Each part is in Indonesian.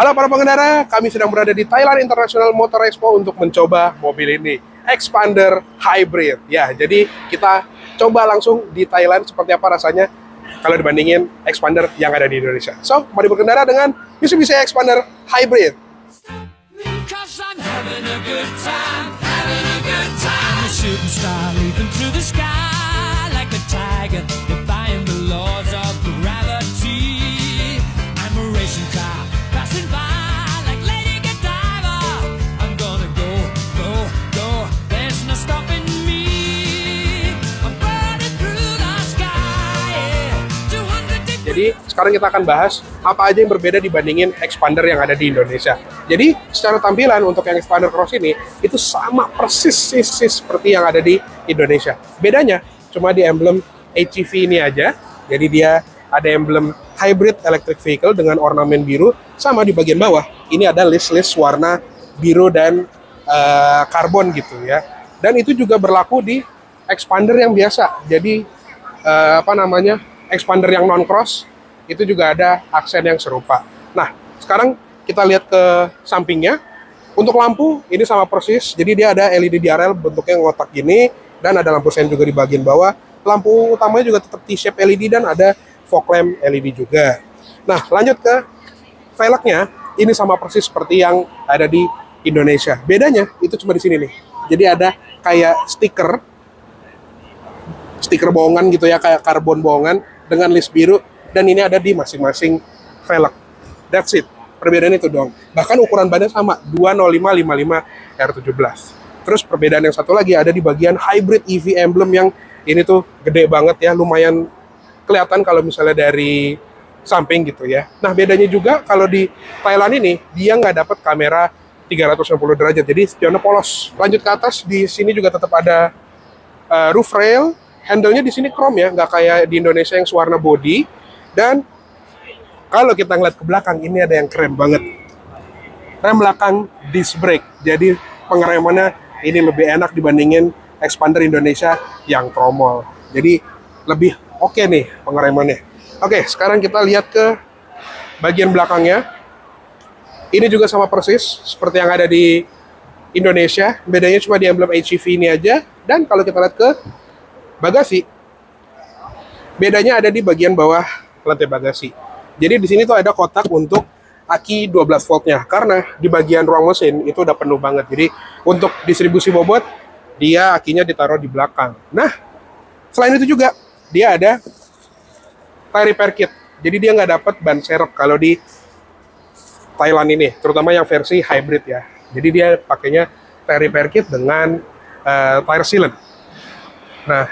Halo para pengendara, kami sedang berada di Thailand International Motor Expo untuk mencoba mobil ini, Xpander Hybrid. Ya, jadi kita coba langsung di Thailand seperti apa rasanya kalau dibandingin Xpander yang ada di Indonesia. So, mari berkendara dengan Mitsubishi Xpander Hybrid. Jadi sekarang kita akan bahas apa aja yang berbeda dibandingin Xpander yang ada di Indonesia. Jadi secara tampilan untuk yang Xpander Cross ini itu sama persis seperti yang ada di Indonesia. Bedanya cuma di emblem HEV ini aja. Jadi dia ada emblem Hybrid Electric Vehicle dengan ornamen biru, sama di bagian bawah ini ada list warna biru dan karbon gitu ya. Dan itu juga berlaku di Xpander yang biasa. Jadi Xpander yang non-cross itu juga ada aksen yang serupa. Nah, sekarang kita lihat ke sampingnya. Untuk lampu ini sama persis. Jadi dia ada LED DRL bentuknya ngotak gini, dan ada lampu sen juga di bagian bawah. Lampu utamanya juga tetap T-shape LED dan ada fog lamp LED juga. Nah, lanjut ke velgnya. Ini sama persis seperti yang ada di Indonesia. Bedanya itu cuma di sini nih. Jadi ada kayak stiker bohongan gitu ya, kayak karbon bohongan dengan list biru, dan ini ada di masing-masing velg. That's it. Perbedaannya itu doang. Bahkan ukuran bannya sama, 20555 R17. Terus perbedaan yang satu lagi ada di bagian hybrid EV emblem yang ini tuh gede banget ya, lumayan kelihatan kalau misalnya dari samping gitu ya. Nah, bedanya juga kalau di Thailand ini dia nggak dapat kamera 360 derajat, jadi spionnya polos. Lanjut ke atas, di sini juga tetap ada roof rail. Handle-nya di sini chrome ya, nggak kayak di Indonesia yang warna body. Dan kalau kita ngeliat ke belakang, ini ada yang keren banget. Rem belakang disc brake. Jadi pengeremannya ini lebih enak dibandingin Xpander Indonesia yang tromol. Jadi lebih oke nih pengeremannya. Oke, sekarang kita lihat ke bagian belakangnya. Ini juga sama persis seperti yang ada di Indonesia. Bedanya cuma di emblem HEV ini aja. Dan kalau kita lihat ke bagasi, bedanya ada di bagian bawah lantai bagasi. Jadi di sini tuh ada kotak untuk aki 12 voltnya, karena di bagian ruang mesin itu udah penuh banget. Jadi untuk distribusi bobot, dia akinya ditaruh di belakang. Nah, selain itu juga dia ada tire repair kit. Jadi dia nggak dapat ban serep kalau di Thailand ini, terutama yang versi hybrid ya. Jadi dia pakainya tire repair kit dengan tire sealant. Nah,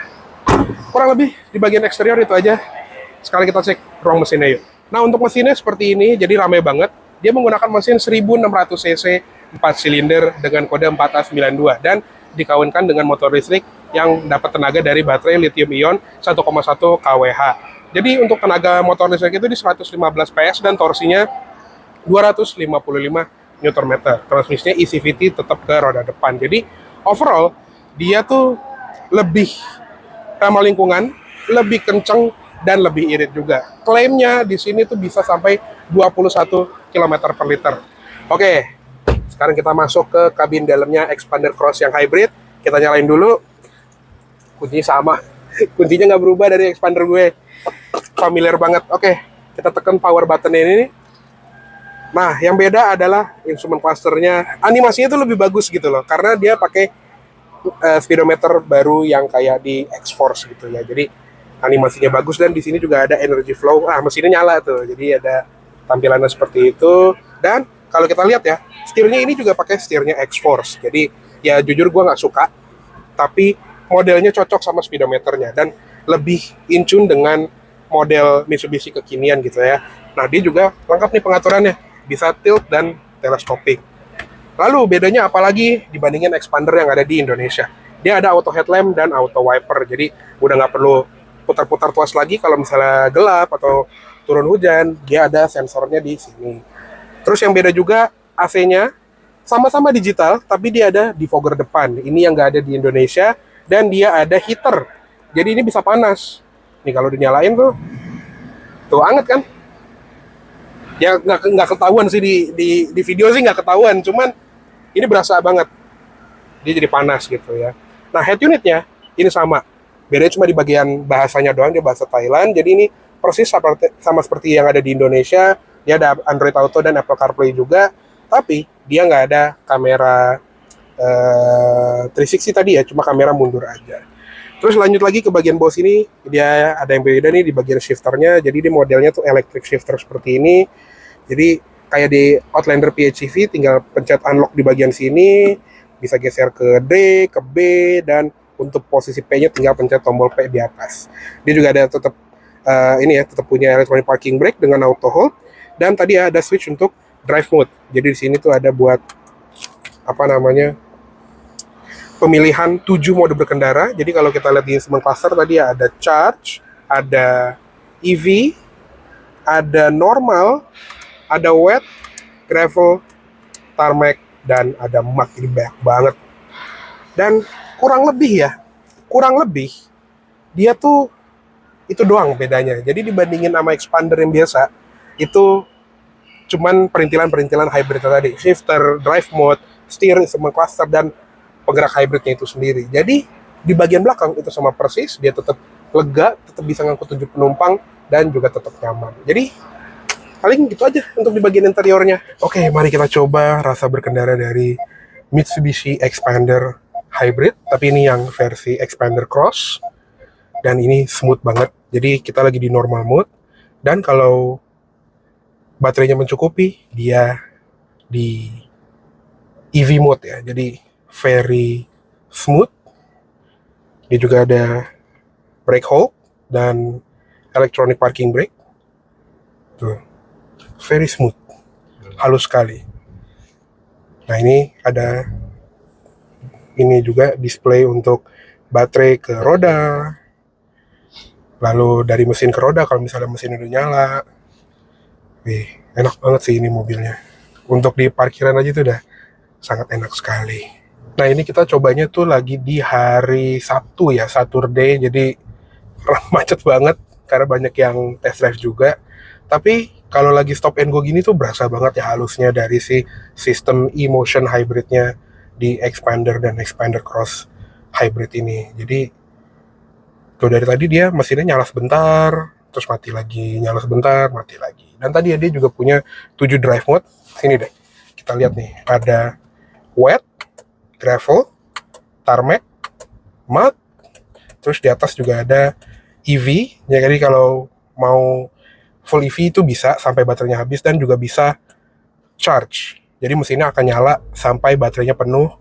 kurang lebih di bagian eksterior itu aja. Sekarang kita cek ruang mesinnya yuk. Nah, untuk mesinnya seperti ini, jadi ramai banget. Dia menggunakan mesin 1600 cc 4 silinder dengan kode 4A92 dan dikawinkan dengan motor listrik yang dapat tenaga dari baterai lithium ion 1,1 kWh. Jadi untuk tenaga motor listrik itu di 115 PS dan torsinya 255 Nm. Transmisinya ECVT tetap ke roda depan. Jadi overall dia tuh lebih ramah lingkungan, lebih kenceng, dan lebih irit juga. Klaimnya di sini tuh bisa sampai 21 km per liter. Oke, sekarang kita masuk ke kabin dalamnya Xpander Cross yang hybrid. Kita nyalain dulu. Kuncinya sama. Kuncinya nggak berubah dari Xpander gue. Familiar banget. Oke, kita tekan power button ini. Nah, yang beda adalah instrument clusternya. Animasinya tuh lebih bagus gitu loh, karena dia pakai speedometer baru yang kayak di X-Force gitu ya. Jadi animasinya bagus, dan di sini juga ada energy flow. Mesinnya nyala tuh. Jadi ada tampilannya seperti itu. Dan kalau kita lihat ya, setirnya ini juga pakai setirnya X-Force. Jadi ya jujur gue nggak suka, tapi modelnya cocok sama speedometernya dan lebih in tune dengan model Mitsubishi kekinian gitu ya. Nah, dia juga lengkap nih pengaturannya, bisa tilt dan telescopic. Lalu bedanya apalagi dibandingin Xpander yang ada di Indonesia? Dia ada auto headlamp dan auto wiper, jadi udah nggak perlu putar-putar tuas lagi kalau misalnya gelap atau turun hujan. Dia ada sensornya di sini. Terus yang beda juga AC-nya, sama-sama digital, tapi dia ada defogger depan. Ini yang nggak ada di Indonesia, dan dia ada heater. Jadi ini bisa panas. Nih kalau dinyalain tuh anget kan? Ya nggak ketahuan sih di video sih nggak ketahuan, cuman ini berasa banget dia jadi panas gitu ya. Nah head unitnya ini sama, bedanya cuma di bagian bahasanya doang, dia bahasa Thailand. Jadi ini persis sama seperti yang ada di Indonesia. Dia ada Android Auto dan Apple CarPlay juga, tapi dia nggak ada kamera 360 tadi ya, cuma kamera mundur aja. Terus lanjut lagi ke bagian bawah sini, dia ada yang beda nih di bagian shifternya. Jadi di modelnya tuh electric shifter seperti ini. Jadi kayak di Outlander PHEV, tinggal pencet unlock di bagian sini, bisa geser ke D, ke B, dan untuk posisi P-nya tinggal pencet tombol P di atas. Dia juga ada tetap ini ya, tetap punya electronic parking brake dengan auto hold, dan tadi ada switch untuk drive mode. Jadi di sini tuh ada buat apa namanya, pemilihan 7 mode berkendara. Jadi kalau kita lihat di instrument cluster tadi ya, ada charge, ada EV, ada normal, ada wet, gravel, tarmac, dan ada mud. Ini banyak banget. Dan kurang lebih dia tuh itu doang bedanya. Jadi dibandingin sama Expander yang biasa, itu cuman perintilan-perintilan hybrid tadi, shifter, drive mode, steer, instrument cluster, dan penggerak hybridnya itu sendiri. Jadi di bagian belakang itu sama persis, dia tetap lega, tetap bisa ngangkut 7 penumpang, dan juga tetap nyaman. Jadi paling gitu aja untuk di bagian interiornya. Oke, mari kita coba rasa berkendara dari Mitsubishi Expander Hybrid, tapi ini yang versi Expander Cross, dan ini smooth banget. Jadi kita lagi di normal mode, dan kalau baterainya mencukupi, dia di EV mode ya, jadi very smooth. Dia juga ada brake hold dan electronic parking brake. Tuh, very smooth, halus sekali. Nah ini ada ini juga display untuk baterai ke roda, lalu dari mesin ke roda kalau misalnya mesin udah nyala. Wih, enak banget sih ini mobilnya. Untuk di parkiran aja tuh udah sangat enak sekali. Nah ini kita cobanya tuh lagi di hari Sabtu ya, Saturday, jadi macet banget karena banyak yang test drive juga. Tapi kalau lagi stop and go gini tuh berasa banget ya halusnya dari si sistem e-motion hybridnya di Expander dan Expander Cross hybrid ini. Jadi tuh dari tadi dia mesinnya nyala sebentar, terus mati lagi, nyala sebentar, mati lagi. Dan tadi dia juga punya 7 drive mode. Sini deh, kita lihat nih, ada wet, gravel, tarmac, mud, terus di atas juga ada EV. Jadi kalau mau full EV itu bisa sampai baterainya habis, dan juga bisa charge. Jadi mesinnya akan nyala sampai baterainya penuh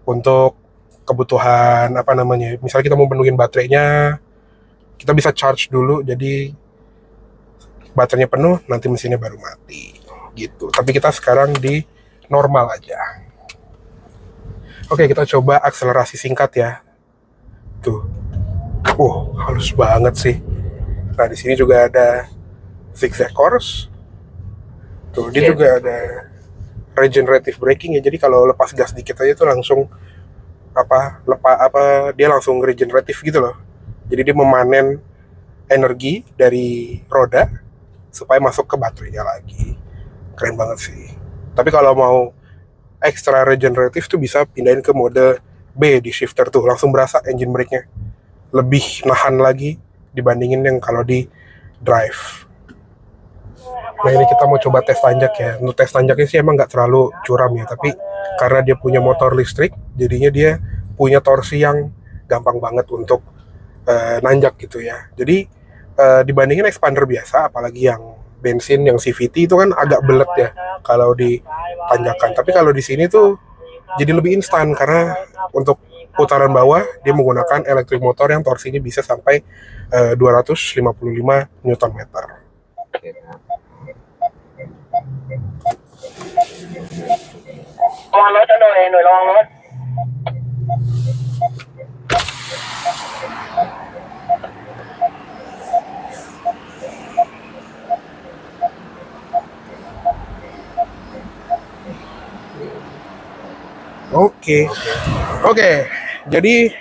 untuk kebutuhan apa namanya. Misalnya kita mau penuhin baterainya, kita bisa charge dulu. Jadi baterainya penuh, nanti mesinnya baru mati gitu. Tapi kita sekarang di normal aja. Oke, kita coba akselerasi singkat ya. Tuh, halus banget sih. Nah di sini juga ada zigzag course. Tuh, dia juga ada regenerative braking ya. Jadi kalau lepas gas dikit aja tuh langsung dia langsung regeneratif gitu loh. Jadi dia memanen energi dari roda supaya masuk ke baterainya lagi. Keren banget sih. Tapi kalau mau extra regeneratif tuh bisa pindahin ke mode B di shifter tuh, langsung berasa engine brake-nya lebih nahan lagi dibandingin yang kalau di drive. Nah ini kita mau coba tes tanjak ya. Untuk tes tanjaknya sih emang nggak terlalu curam ya, tapi karena dia punya motor listrik, jadinya dia punya torsi yang gampang banget untuk nanjak gitu ya. Jadi dibandingin Expander biasa, apalagi yang bensin yang CVT itu kan agak belet ya kalau di tanjakan. Tapi kalau di sini tuh jadi lebih instan karena untuk putaran bawah dia menggunakan electric motor yang torsinya bisa sampai 255 Nm.ระวังรถนะหน่อยระวังรถ Oke. Jadi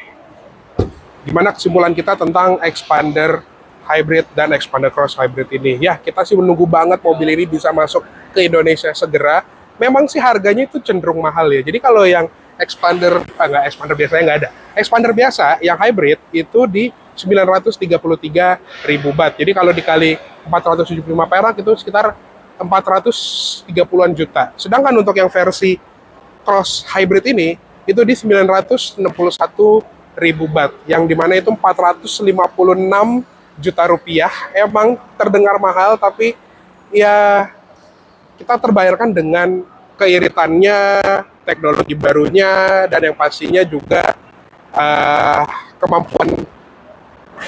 gimana kesimpulan kita tentang Expander hybrid dan Expander Cross hybrid ini. Ya, kita sih menunggu banget mobil ini bisa masuk ke Indonesia segera. Memang sih harganya itu cenderung mahal ya. Jadi kalau yang Expander, enggak, Expander biasanya nggak ada. Expander biasa yang hybrid itu di 933.000 baht. Jadi kalau dikali 475 perak itu sekitar 430-an juta. Sedangkan untuk yang versi Cross hybrid ini itu di 961.000 baht, yang dimana itu 456 juta rupiah. Emang terdengar mahal, tapi ya kita terbayarkan dengan keiritannya, teknologi barunya, dan yang pastinya juga kemampuan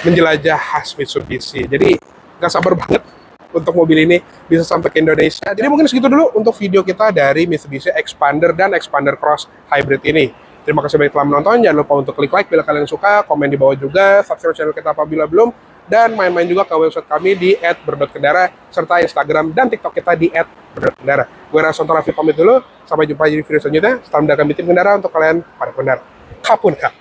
menjelajah khas Mitsubishi. Jadi nggak sabar banget untuk mobil ini bisa sampai ke Indonesia. Jadi mungkin segitu dulu untuk video kita dari Mitsubishi Expander dan Expander Cross hybrid ini. Terima kasih banyak telah menonton. Jangan lupa untuk klik like bila kalian suka, komen di bawah juga, subscribe channel kita apabila belum, dan main-main juga ke website kami di @berdot_kendara, serta Instagram dan TikTok kita di @berdot_kendara. Gue Rasonto Raffi pamit dulu. Sampai jumpa di video selanjutnya. Salam dari kami tim Kendara untuk kalian para pengendara. Kapun kap.